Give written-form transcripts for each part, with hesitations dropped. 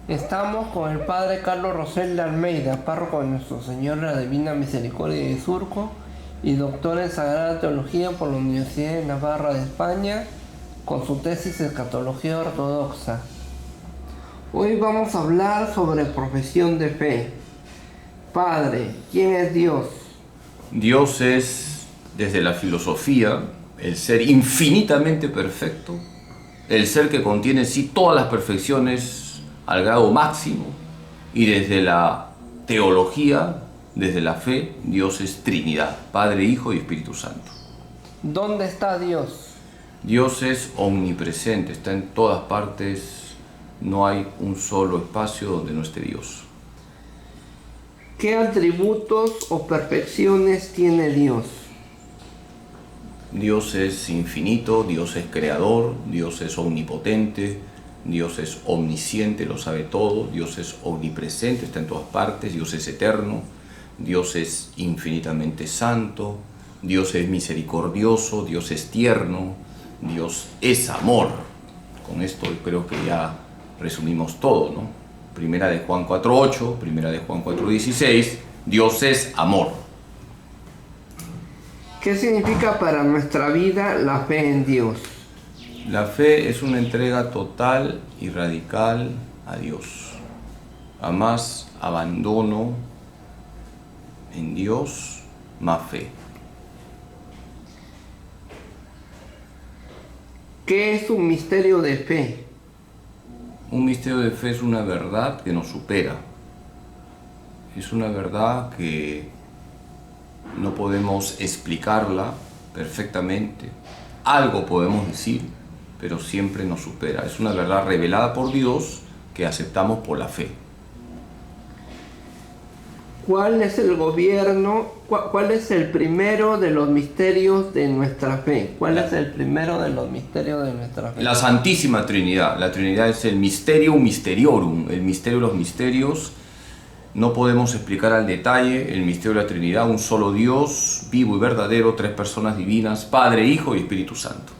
Estamos con el Padre Carlos Rosel de Almeida, párroco de Nuestra Señora de la Divina Misericordia de Surco y doctor en Sagrada Teología por la Universidad de Navarra de España, con su tesis de Escatología Ortodoxa. Hoy vamos a hablar sobre profesión de fe. Padre, ¿quién es Dios? Dios es, desde la filosofía, el ser infinitamente perfecto, el ser que contiene en sí todas las perfecciones al grado máximo, y desde la teología, desde la fe, Dios es Trinidad, Padre, Hijo y Espíritu Santo. ¿Dónde está Dios? Dios es omnipresente, está en todas partes, no hay un solo espacio donde no esté Dios. ¿Qué atributos o perfecciones tiene Dios? Dios es infinito, Dios es creador, Dios es omnipotente, Dios es omnisciente, lo sabe todo, Dios es omnipresente, está en todas partes, Dios es eterno, Dios es infinitamente santo, Dios es misericordioso, Dios es tierno, Dios es amor. Con esto creo que ya resumimos todo, ¿no? Primera de Juan 4:8, Primera de Juan 4:16, Dios es amor. ¿Qué significa para nuestra vida la fe en Dios? La fe es una entrega total y radical a Dios, a más abandono en Dios, más fe. ¿Qué es un misterio de fe? Un misterio de fe es una verdad que nos supera, es una verdad que no podemos explicarla perfectamente, algo podemos decir, pero siempre nos supera. Es una verdad revelada por Dios que aceptamos por la fe. ¿Cuál es el gobierno? ¿Cuál es el primero de los misterios de nuestra fe? ¿Cuál es el primero de los misterios de nuestra fe? La Santísima Trinidad. La Trinidad es el Mysterium Mysteriorum, el misterio de los misterios. No podemos explicar al detalle el misterio de la Trinidad, un solo Dios, vivo y verdadero, tres personas divinas, Padre, Hijo y Espíritu Santo.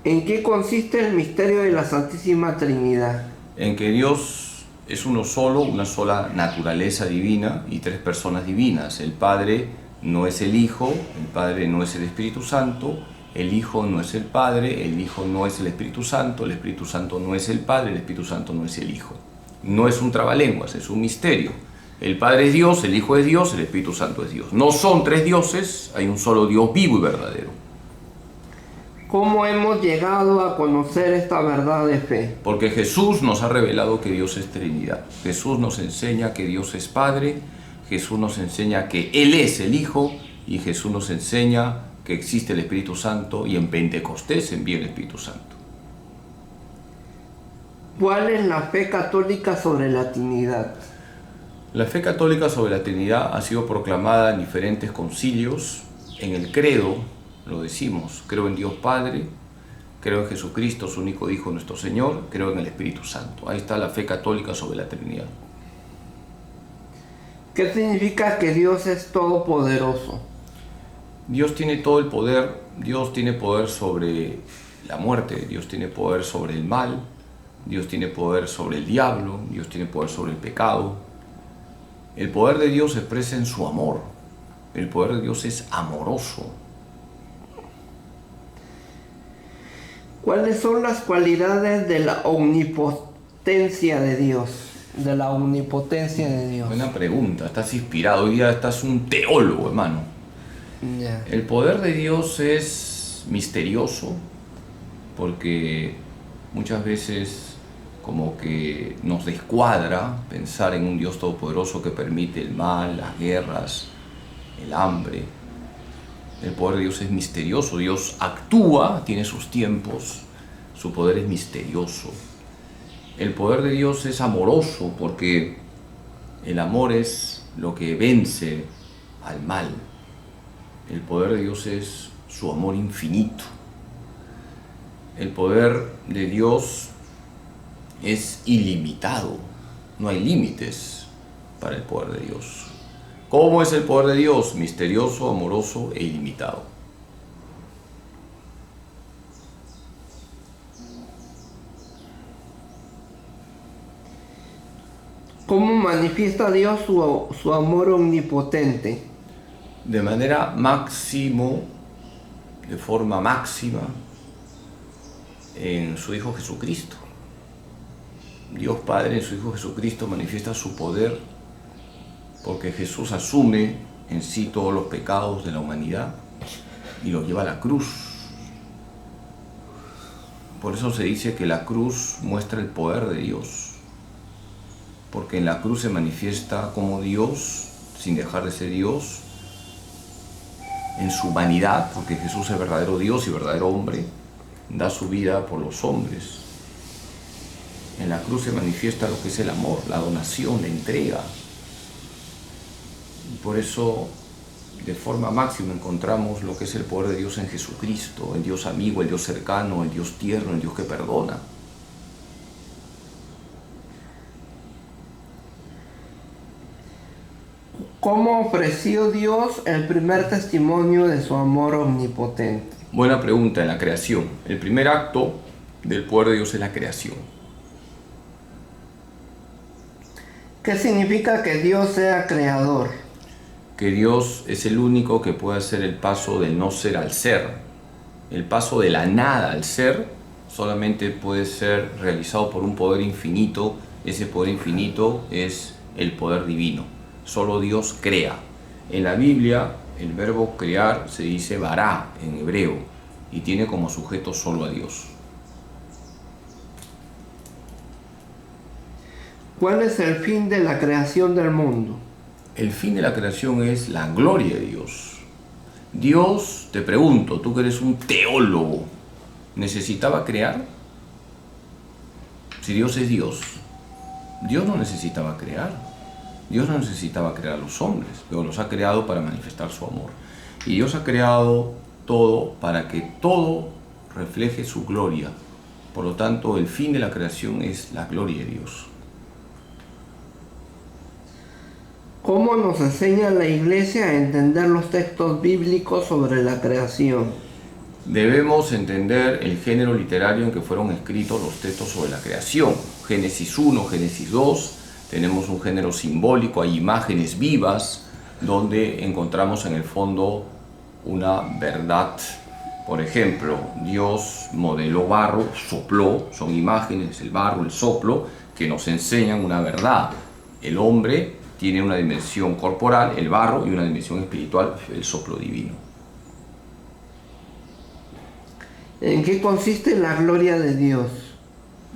¿En qué consiste el misterio de la Santísima Trinidad? En que Dios es uno solo, una sola naturaleza divina y tres personas divinas. El Padre no es el Hijo, el Padre no es el Espíritu Santo, el Hijo no es el Padre, el Hijo no es el Espíritu Santo no es el Padre, el Espíritu Santo no es el Hijo. No es un trabalenguas, es un misterio. El Padre es Dios, el Hijo es Dios, el Espíritu Santo es Dios. No son tres dioses, hay un solo Dios vivo y verdadero. ¿Cómo hemos llegado a conocer esta verdad de fe? Porque Jesús nos ha revelado que Dios es Trinidad. Jesús nos enseña que Dios es Padre, Jesús nos enseña que Él es el Hijo, y Jesús nos enseña que existe el Espíritu Santo, y en Pentecostés envía el Espíritu Santo. ¿Cuál es la fe católica sobre la Trinidad? La fe católica sobre la Trinidad ha sido proclamada en diferentes concilios. En el credo lo decimos: creo en Dios Padre, creo en Jesucristo, su único Hijo, nuestro Señor, creo en el Espíritu Santo. Ahí está la fe católica sobre la Trinidad. ¿Qué significa que Dios es todopoderoso? Dios tiene todo el poder. Dios tiene poder sobre la muerte, Dios tiene poder sobre el mal, Dios tiene poder sobre el diablo, Dios tiene poder sobre el pecado. El poder de Dios se expresa en su amor. El poder de Dios es amoroso. ¿Cuáles son las cualidades de la omnipotencia de Dios? De la omnipotencia de Dios. Buena pregunta, estás inspirado. Hoy día estás un teólogo, hermano. Yeah. El poder de Dios es misterioso porque muchas veces como que nos descuadra pensar en un Dios todopoderoso que permite el mal, las guerras, el hambre. El poder de Dios es misterioso. Dios actúa, tiene sus tiempos, su poder es misterioso. El poder de Dios es amoroso porque el amor es lo que vence al mal. El poder de Dios es su amor infinito. El poder de Dios es ilimitado. No hay límites para el poder de Dios. ¿Cómo es el poder de Dios? Misterioso, amoroso e ilimitado. ¿Cómo manifiesta Dios su amor omnipotente? De forma máxima, en su Hijo Jesucristo. Dios Padre en su Hijo Jesucristo manifiesta su poder porque Jesús asume en sí todos los pecados de la humanidad y los lleva a la cruz. Por eso se dice que la cruz muestra el poder de Dios, porque en la cruz se manifiesta como Dios, sin dejar de ser Dios, en su humanidad, porque Jesús es verdadero Dios y verdadero hombre, da su vida por los hombres. En la cruz se manifiesta lo que es el amor, la donación, la entrega. Y por eso, de forma máxima, encontramos lo que es el poder de Dios en Jesucristo, el Dios amigo, el Dios cercano, el Dios tierno, el Dios que perdona. ¿Cómo ofreció Dios el primer testimonio de su amor omnipotente? Buena pregunta. En la creación. El primer acto del poder de Dios es la creación. ¿Qué significa que Dios sea creador? Que Dios es el único que puede hacer el paso del no ser al ser. El paso de la nada al ser solamente puede ser realizado por un poder infinito. Ese poder infinito es el poder divino. Solo Dios crea. En la Biblia el verbo crear se dice bará en hebreo y tiene como sujeto solo a Dios. ¿Cuál es el fin de la creación del mundo? El fin de la creación es la gloria de Dios. Dios, te pregunto, tú que eres un teólogo, ¿necesitaba crear? Si Dios es Dios, Dios no necesitaba crear. Dios no necesitaba crear a los hombres, pero los ha creado para manifestar su amor. Y Dios ha creado todo para que todo refleje su gloria. Por lo tanto, el fin de la creación es la gloria de Dios. ¿Cómo nos enseña la Iglesia a entender los textos bíblicos sobre la creación? Debemos entender el género literario en que fueron escritos los textos sobre la creación. Génesis 1, Génesis 2. Tenemos un género simbólico, hay imágenes vivas donde encontramos en el fondo una verdad. Por ejemplo, Dios modeló barro, sopló, son imágenes, el barro, el soplo, que nos enseñan una verdad. El hombre tiene una dimensión corporal, el barro, y una dimensión espiritual, el soplo divino. ¿En qué consiste la gloria de Dios?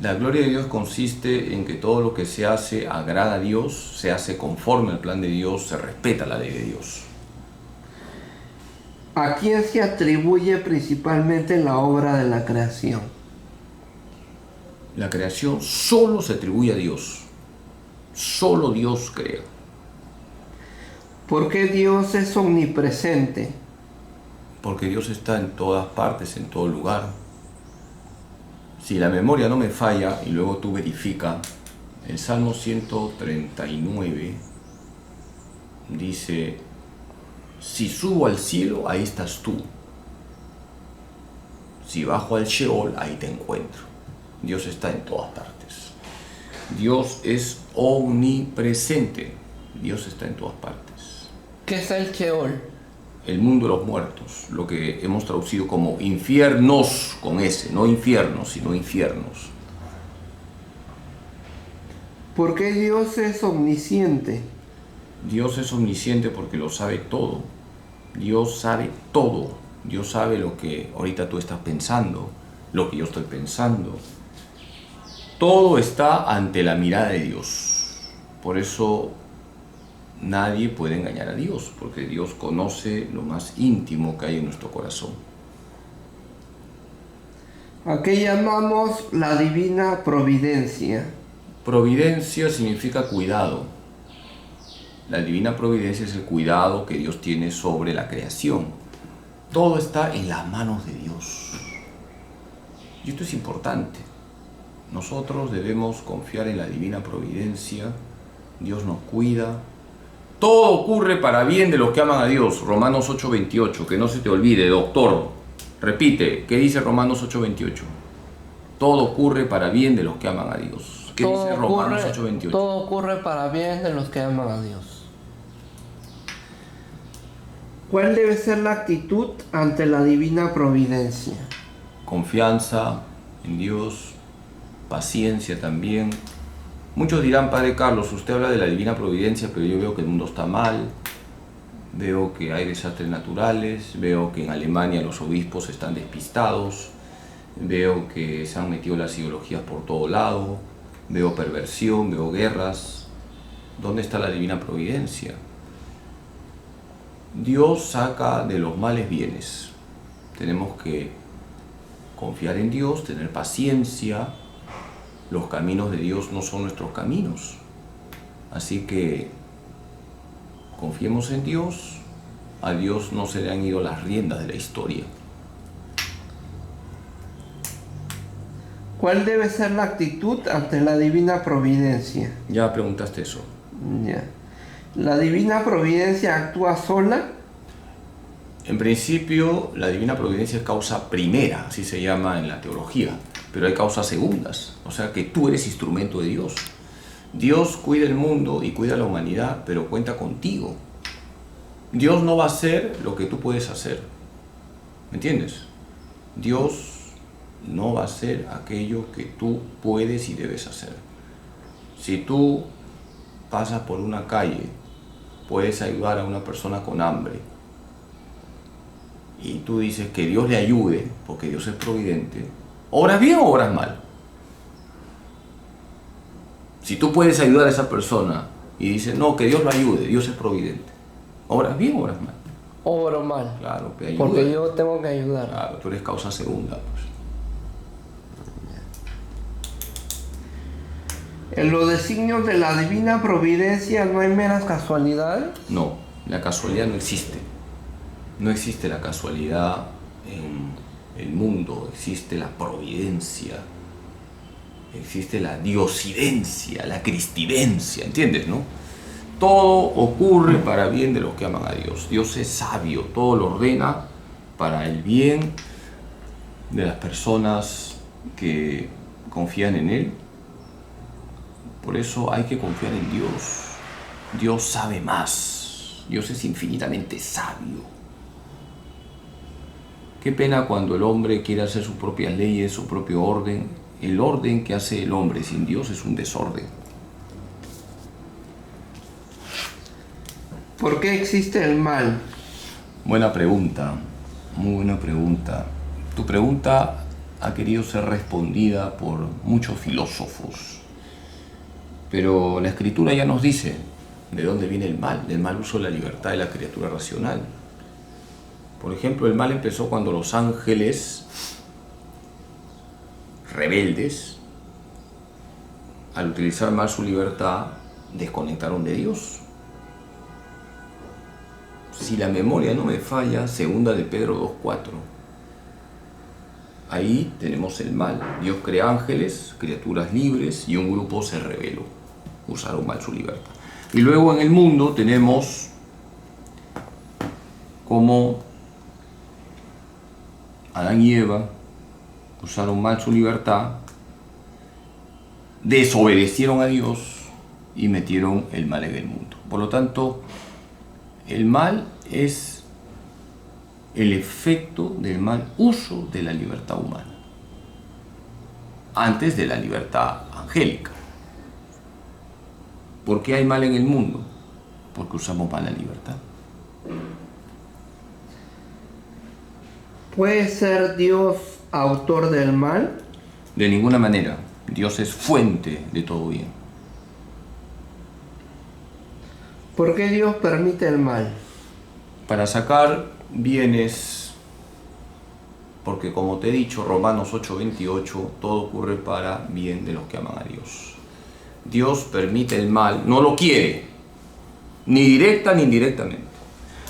La gloria de Dios consiste en que todo lo que se hace agrada a Dios, se hace conforme al plan de Dios, se respeta la ley de Dios. ¿A quién se atribuye principalmente la obra de la creación? La creación solo se atribuye a Dios. Solo Dios crea. ¿Por qué Dios es omnipresente? Porque Dios está en todas partes, en todo lugar. Si la memoria no me falla, y luego tú verifica, el Salmo 139 dice: si subo al cielo, ahí estás tú. Si bajo al Sheol, ahí te encuentro. Dios está en todas partes. Dios es omnipresente. Dios está en todas partes. ¿Qué es el Sheol? El mundo de los muertos, lo que hemos traducido como infiernos, con S, no infiernos, sino infiernos. ¿Por qué Dios es omnisciente? Dios es omnisciente porque lo sabe todo. Dios sabe todo. Dios sabe lo que ahorita tú estás pensando, lo que yo estoy pensando. Todo está ante la mirada de Dios. Por eso nadie puede engañar a Dios, porque Dios conoce lo más íntimo que hay en nuestro corazón. ¿A qué llamamos la divina providencia? Providencia significa cuidado. La divina providencia es el cuidado que Dios tiene sobre la creación. Todo está en las manos de Dios. Y esto es importante. Nosotros debemos confiar en la divina providencia. Dios nos cuida. Todo ocurre para bien de los que aman a Dios. Romanos 8:28. Que no se te olvide, doctor. Repite, ¿qué dice Romanos 8:28? Todo ocurre para bien de los que aman a Dios. ¿Qué dice Romanos 8:28? Todo ocurre para bien de los que aman a Dios. ¿Cuál debe ser la actitud ante la divina providencia? Confianza en Dios, paciencia también. Muchos dirán, Padre Carlos, usted habla de la divina providencia, pero yo veo que el mundo está mal, veo que hay desastres naturales, veo que en Alemania los obispos están despistados, veo que se han metido las ideologías por todo lado, veo perversión, veo guerras. ¿Dónde está la divina providencia? Dios saca de los males bienes. Tenemos que confiar en Dios, tener paciencia. Los caminos de Dios no son nuestros caminos. Así que confiemos en Dios. A Dios no se le han ido las riendas de la historia. ¿Cuál debe ser la actitud ante la divina providencia? Ya preguntaste eso. Ya. ¿La divina providencia actúa sola? En principio, la divina providencia es causa primera, así se llama en la teología, pero hay causas segundas, o sea que tú eres instrumento de Dios. Dios cuida el mundo y cuida la humanidad, pero cuenta contigo. Dios no va a hacer lo que tú puedes hacer, ¿me entiendes? Dios no va a hacer aquello que tú puedes y debes hacer. Si tú pasas por una calle, puedes ayudar a una persona con hambre, y tú dices que Dios le ayude, porque Dios es providente, ¿obras bien o obras mal? Si tú puedes ayudar a esa persona y dices, no, que Dios lo ayude, Dios es providente, ¿obras bien o obras mal? Obro mal. Claro, que ayude. Porque yo tengo que ayudar. Claro, tú eres causa segunda, pues. ¿En los designios de la divina providencia no hay meras casualidades? No, la casualidad no existe. No existe la casualidad en el mundo, existe la providencia, existe la diosidencia, la cristidencia, ¿entiendes, no? Todo ocurre para bien de los que aman a Dios. Dios es sabio, todo lo ordena para el bien de las personas que confían en Él. Por eso hay que confiar en Dios. Dios sabe más. Dios es infinitamente sabio. Qué pena cuando el hombre quiere hacer sus propias leyes, su propio orden. El orden que hace el hombre sin Dios es un desorden. ¿Por qué existe el mal? Buena pregunta, muy buena pregunta. Tu pregunta ha querido ser respondida por muchos filósofos. Pero la Escritura ya nos dice de dónde viene el mal, del mal uso de la libertad de la criatura racional. Por ejemplo, el mal empezó cuando los ángeles rebeldes, al utilizar mal su libertad, desconectaron de Dios. Si la memoria no me falla, 2 de Pedro 2:4. Ahí tenemos el mal. Dios crea ángeles, criaturas libres, y un grupo se rebeló. Usaron mal su libertad. Y luego en el mundo tenemos como Adán y Eva usaron mal su libertad, desobedecieron a Dios y metieron el mal en el mundo. Por lo tanto, el mal es el efecto del mal uso de la libertad humana, antes de la libertad angélica. ¿Por qué hay mal en el mundo? Porque usamos mal la libertad. ¿Puede ser Dios autor del mal? De ninguna manera. Dios es fuente de todo bien. ¿Por qué Dios permite el mal? Para sacar bienes, porque como te he dicho, Romanos 8:28, todo ocurre para bien de los que aman a Dios. Dios permite el mal, no lo quiere, ni directa ni indirectamente.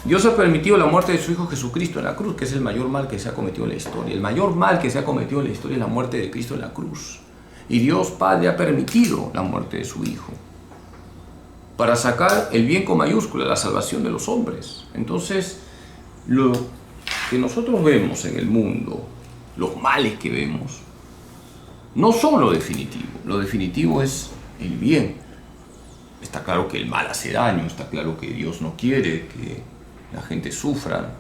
Dios ha permitido la muerte de su Hijo Jesucristo en la cruz, que es el mayor mal que se ha cometido en la historia. El mayor mal que se ha cometido en la historia es la muerte de Cristo en la cruz. Y Dios Padre ha permitido la muerte de su Hijo para sacar el bien con mayúscula, la salvación de los hombres. Entonces, lo que nosotros vemos en el mundo, los males que vemos, no son lo definitivo. Lo definitivo es el bien. Está claro que el mal hace daño, está claro que Dios no quiere que la gente sufra,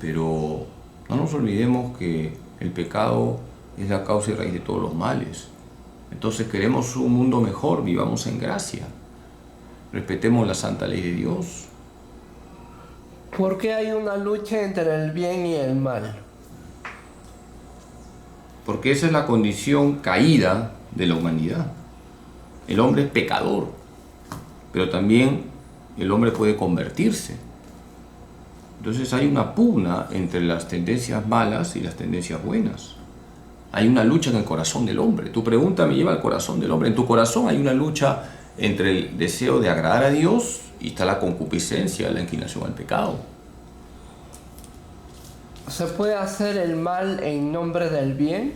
pero no nos olvidemos que el pecado es la causa y raíz de todos los males. Entonces queremos un mundo mejor, vivamos en gracia, respetemos la santa ley de Dios. ¿Por qué hay una lucha entre el bien y el mal? Porque esa es la condición caída de la humanidad. El hombre es pecador, pero también el hombre puede convertirse. Entonces hay una pugna entre las tendencias malas y las tendencias buenas. Hay una lucha en el corazón del hombre. Tu pregunta me lleva al corazón del hombre. En tu corazón hay una lucha entre el deseo de agradar a Dios y está la concupiscencia, la inclinación al pecado. ¿Se puede hacer el mal en nombre del bien?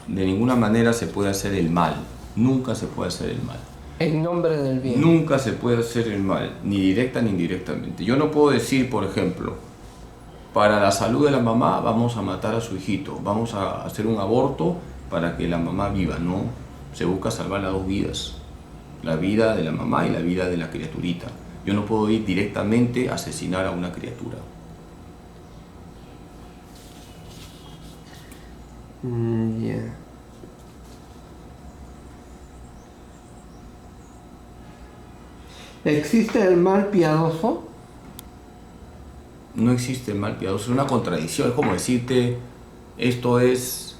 De ninguna manera se puede hacer el mal. Nunca se puede hacer el mal. En nombre del bien. Nunca se puede hacer el mal, ni directa ni indirectamente. Yo no puedo decir, por ejemplo, para la salud de la mamá vamos a matar a su hijito, vamos a hacer un aborto para que la mamá viva. No, se busca salvar las dos vidas, la vida de la mamá y la vida de la criaturita. Yo no puedo ir directamente a asesinar a una criatura. Ya. ¿Existe el mal piadoso? No existe el mal piadoso, es una contradicción. Es como decirte, esto es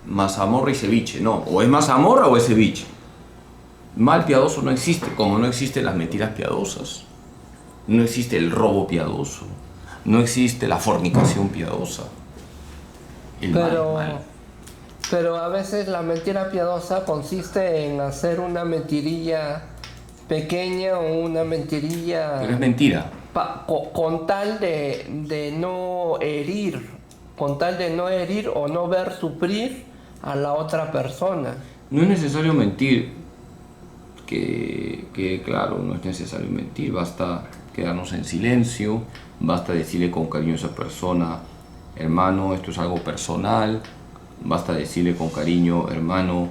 mazamorra y ceviche. No, o es mazamorra o es ceviche. Mal piadoso no existe, como no existen las mentiras piadosas. No existe el robo piadoso. No existe la fornicación piadosa. El mal. Pero a veces la mentira piadosa consiste en hacer una mentirilla pequeña o una mentirilla... Pero es mentira. Con tal de no herir, con tal de no herir o no ver sufrir a la otra persona. No es necesario mentir, que claro, no es necesario mentir, basta quedarnos en silencio, basta decirle con cariño a esa persona, hermano, esto es algo personal, basta decirle con cariño, hermano,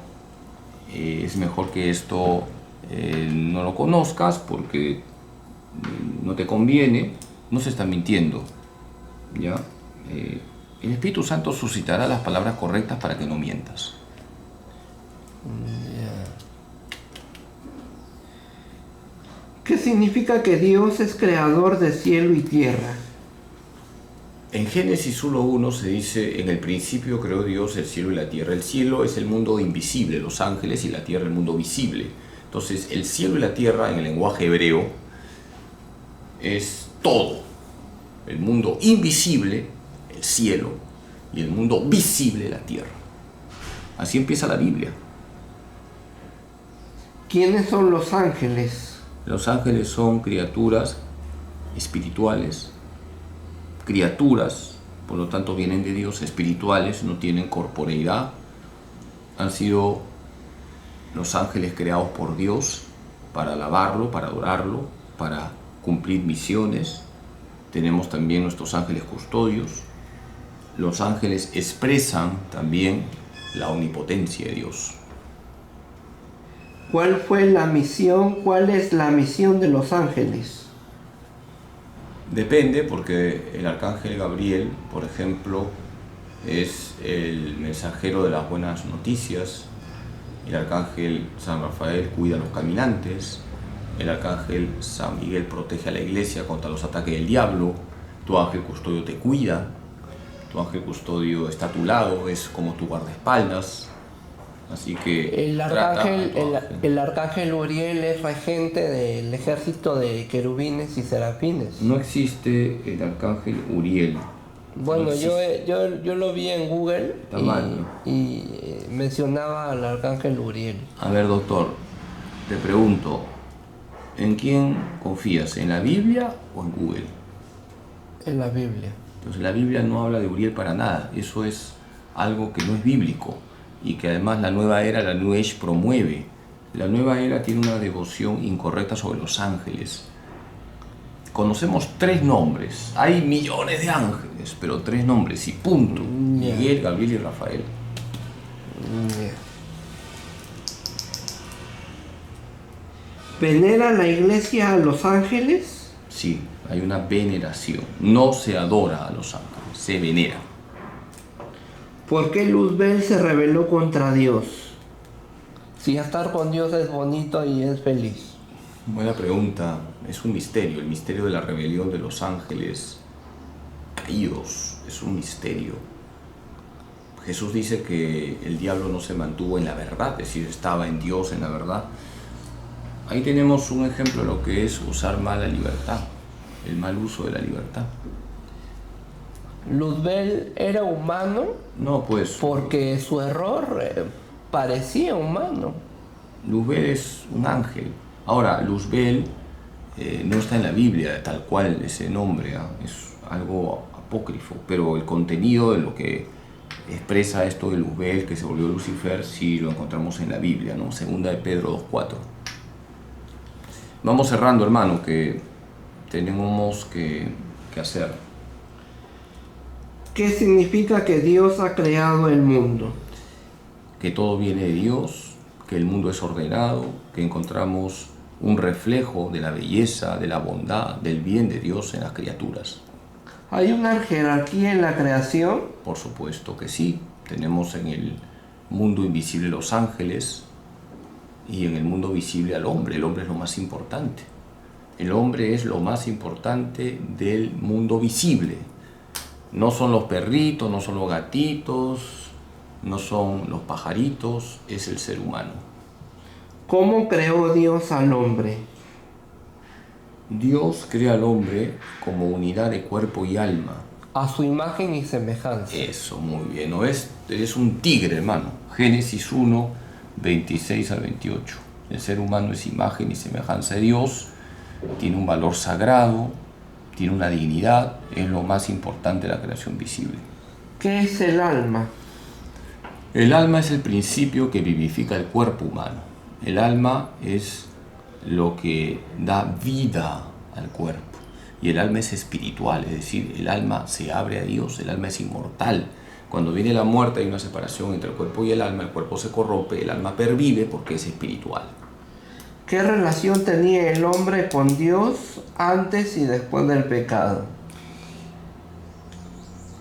es mejor que esto no lo conozcas porque no te conviene. No se está mintiendo, ¿ya? El Espíritu Santo suscitará las palabras correctas para que no mientas. ¿Qué significa que Dios es creador de cielo y tierra? En Génesis 1:1 se dice, en el principio creó Dios el cielo y la tierra. El cielo es el mundo invisible, los ángeles, y la tierra el mundo visible. Entonces, el cielo y la tierra en el lenguaje hebreo es todo. El mundo invisible, el cielo, y el mundo visible, la tierra. Así empieza la Biblia. ¿Quiénes son los ángeles? Los ángeles son criaturas espirituales, criaturas, por lo tanto vienen de Dios, espirituales, no tienen corporeidad. Han sido los ángeles creados por Dios para alabarlo, para adorarlo, para cumplir misiones. Tenemos también nuestros ángeles custodios. Los ángeles expresan también la omnipotencia de Dios. ¿Cuál fue la misión? ¿Cuál es la misión de los ángeles? Depende, porque el arcángel Gabriel, por ejemplo, es el mensajero de las buenas noticias. El arcángel San Rafael cuida a los caminantes. El arcángel San Miguel protege a la iglesia contra los ataques del diablo. Tu ángel custodio te cuida. Tu ángel custodio está a tu lado, es como tu guardaespaldas. Así que el arcángel Uriel es regente del ejército de querubines y serafines. No existe el arcángel Uriel. Bueno, no yo lo vi en Google. Está mal, ¿no? Y mencionaba al arcángel Uriel. A ver, doctor, te pregunto, ¿en quién confías? ¿En la Biblia o en Google? En la Biblia. Entonces la Biblia no habla de Uriel para nada. Eso es algo que no es bíblico y que además la nueva era, la New Age, promueve. La nueva era tiene una devoción incorrecta sobre los ángeles. conocemos 3 nombres. Hay millones de ángeles, pero 3 nombres y punto. Miguel, Gabriel y Rafael. ¿Venera la iglesia a los ángeles? Sí, hay una veneración. No se adora a los ángeles, se venera. ¿Por qué Luzbel se rebeló contra Dios? Si estar con Dios es bonito y es feliz. Buena pregunta. Es un misterio. El misterio de la rebelión de los ángeles caídos es un misterio. Jesús dice que el diablo no se mantuvo en la verdad, es decir, estaba en Dios, en la verdad. Ahí tenemos un ejemplo de lo que es usar mal la libertad, el mal uso de la libertad. Luzbel era humano No, pues porque su error parecía humano. Luzbel es un ángel. Ahora, Luzbel no está en la Biblia tal cual ese nombre, es algo apócrifo, pero el contenido de lo que expresa esto de Luzbel, que se volvió Lucifer, sí lo encontramos en la Biblia, ¿no? Segunda de Pedro 2:4. Vamos cerrando, hermano, que tenemos que hacer. ¿Qué significa que Dios ha creado el mundo? Que todo viene de Dios, que el mundo es ordenado, que encontramos un reflejo de la belleza, de la bondad, del bien de Dios en las criaturas. ¿Hay una jerarquía en la creación? Por supuesto que sí. Tenemos en el mundo invisible los ángeles y en el mundo visible al hombre. El hombre es lo más importante. El hombre es lo más importante del mundo visible. No son los perritos, no son los gatitos, no son los pajaritos, es el ser humano. ¿Cómo creó Dios al hombre? Dios crea al hombre como unidad de cuerpo y alma. A su imagen y semejanza. Eso, muy bien. No es, eres un tigre, hermano. Génesis 1, 26 al 28. El ser humano es imagen y semejanza de Dios, tiene un valor sagrado, tiene una dignidad, es lo más importante de la creación visible. ¿Qué es el alma? El alma es el principio que vivifica el cuerpo humano. El alma es lo que da vida al cuerpo. Y el alma es espiritual, es decir, el alma se abre a Dios, el alma es inmortal. Cuando viene la muerte hay una separación entre el cuerpo y el cuerpo se corrompe, el alma pervive porque es espiritual. ¿Qué relación tenía el hombre con Dios antes y después del pecado?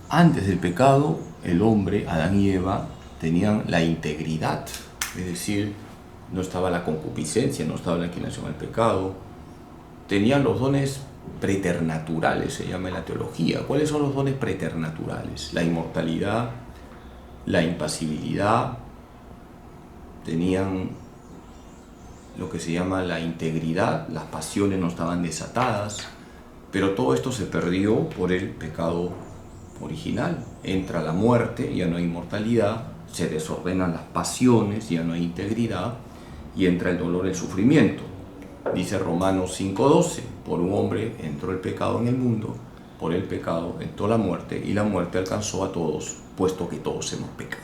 Antes del pecado, el hombre, Adán y Eva, tenían la integridad, es decir, no estaba la concupiscencia, no estaba la inclinación al pecado, tenían los dones preternaturales, se llama en la teología. ¿Cuáles son los dones preternaturales? La inmortalidad, la impasibilidad, tenían lo que se llama la integridad, las pasiones no estaban desatadas, pero todo esto se perdió por el pecado original. Entra la muerte, ya no hay inmortalidad, se desordenan las pasiones, ya no hay integridad, y entra el dolor, el sufrimiento. Dice Romanos 5:12, por un hombre entró el pecado en el mundo, por el pecado entró la muerte, y la muerte alcanzó a todos, puesto que todos hemos pecado.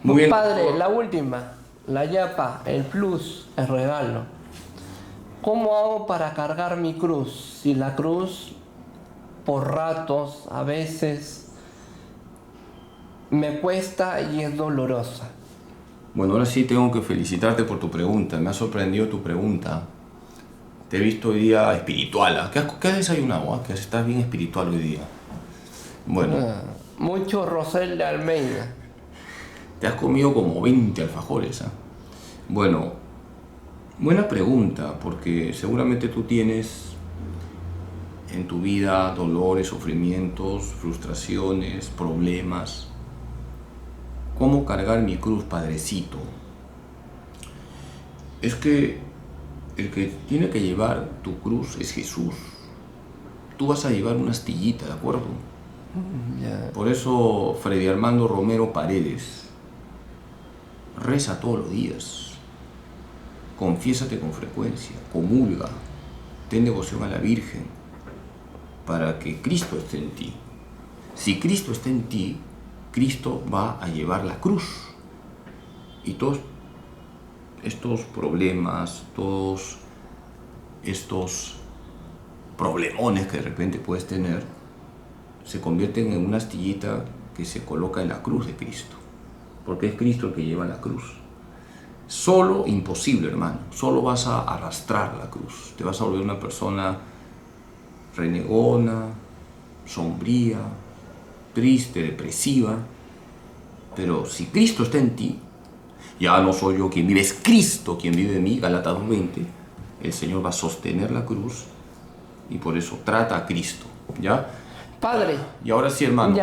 Muy bien. Padre, la última, la yapa, el plus, el regalo. ¿Cómo hago para cargar mi cruz? Si la cruz, por ratos, a veces, me cuesta y es dolorosa. Bueno, ahora sí tengo que felicitarte por tu pregunta. Me ha sorprendido tu pregunta. Te he visto hoy día espiritual. ¿Qué has desayunado? Que estás bien espiritual hoy día. Bueno. Mucho Rosel de Almeida. Te has comido como 20 alfajores. Bueno, buena pregunta, porque seguramente tú tienes en tu vida dolores, sufrimientos, frustraciones, problemas. ¿Cómo cargar mi cruz, Padrecito? Es que el que tiene que llevar tu cruz es Jesús. Tú vas a llevar una astillita, ¿de acuerdo? Yeah. Por eso Freddy Armando Romero Paredes reza todos los días, confiésate con frecuencia, comulga, ten devoción a la Virgen, para que Cristo esté en ti. Si Cristo está en ti, Cristo va a llevar la cruz. Y todos estos problemas, todos estos problemones que de repente puedes tener, se convierten en una astillita que se coloca en la cruz de Cristo, porque es Cristo el que lleva la cruz. Solo, imposible, hermano, solo vas a arrastrar la cruz, te vas a volver una persona renegona, sombría, triste, depresiva. Pero si Cristo está en ti, ya no soy yo quien vive, es Cristo quien vive en mí, Gálatas 2:20, el Señor va a sostener la cruz y por eso trata a Cristo, ¿ya? Padre. Y ahora sí, hermano.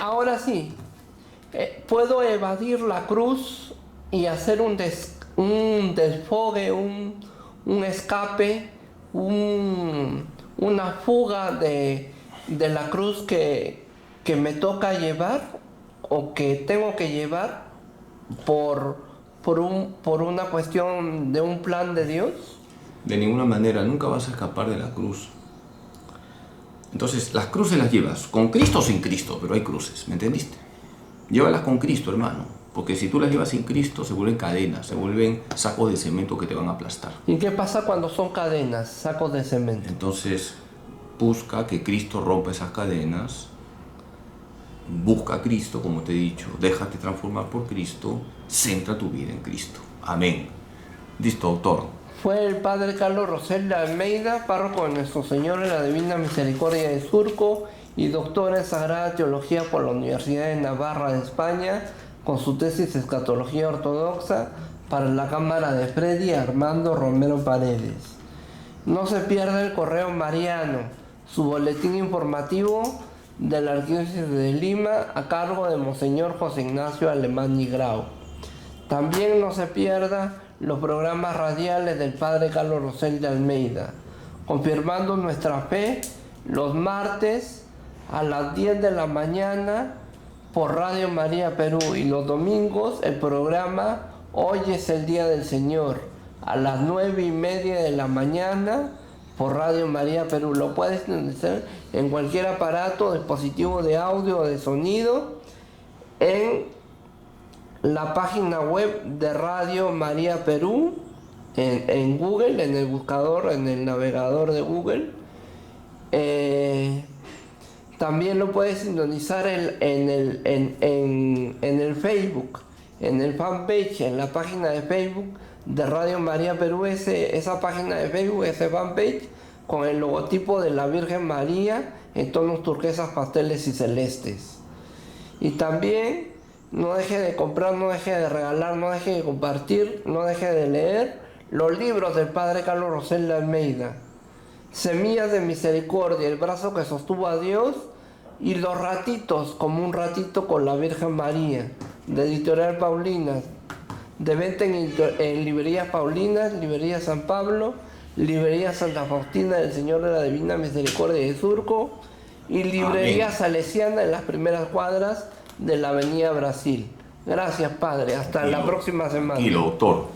Ahora sí. Puedo evadir la cruz y hacer un desfogue, un escape, una fuga de la cruz que me toca llevar o que tengo que llevar por una cuestión de un plan de Dios. De ninguna manera, nunca vas a escapar de la cruz. Entonces, las cruces las llevas con Cristo o sin Cristo, pero hay cruces, ¿me entendiste? Llévalas con Cristo, hermano, porque si tú las llevas sin Cristo se vuelven cadenas, se vuelven sacos de cemento que te van a aplastar. ¿Y qué pasa cuando son cadenas, sacos de cemento? Entonces, busca que Cristo rompa esas cadenas, busca a Cristo, como te he dicho, déjate transformar por Cristo, centra tu vida en Cristo. Amén. Listo, doctor. Fue el padre Carlos Rosel de Almeida, párroco de Nuestro Señor de la Divina Misericordia de Surco y doctor en Sagrada Teología por la Universidad de Navarra de España, con su tesis Escatología Ortodoxa para la Cámara de Freddy Armando Romero Paredes. No se pierda el Correo Mariano, su boletín informativo de la Arquidiócesis de Lima a cargo de Monseñor José Ignacio Alemán y Grau. También no se pierda los programas radiales del padre Carlos Rosel de Almeida, confirmando nuestra fe los martes a las 10 de la mañana por Radio María Perú y los domingos el programa Hoy es el Día del Señor a las 9:30 de la mañana por Radio María Perú. Lo puedes hacer en cualquier aparato, dispositivo de audio o de sonido, en la página web de Radio María Perú, en Google, en el buscador, en el navegador de Google. También lo puedes sintonizar en el Facebook, en el fanpage, en la página de Facebook de Radio María Perú, esa página de Facebook, ese fanpage, con el logotipo de la Virgen María en tonos turquesas, pasteles y celestes. Y también no deje de comprar, no deje de regalar, no deje de compartir, no deje de leer los libros del padre Carlos Rosel de Almeida. Semillas de Misericordia, el brazo que sostuvo a Dios, y Los ratitos, como un ratito con la Virgen María, de Editorial Paulinas, de venta en librerías Paulinas, librería San Pablo, librería Santa Faustina del Señor de la Divina Misericordia de Surco y librería Salesiana en las primeras cuadras de la Avenida Brasil. Gracias, padre. Hasta la próxima semana. Y doctor.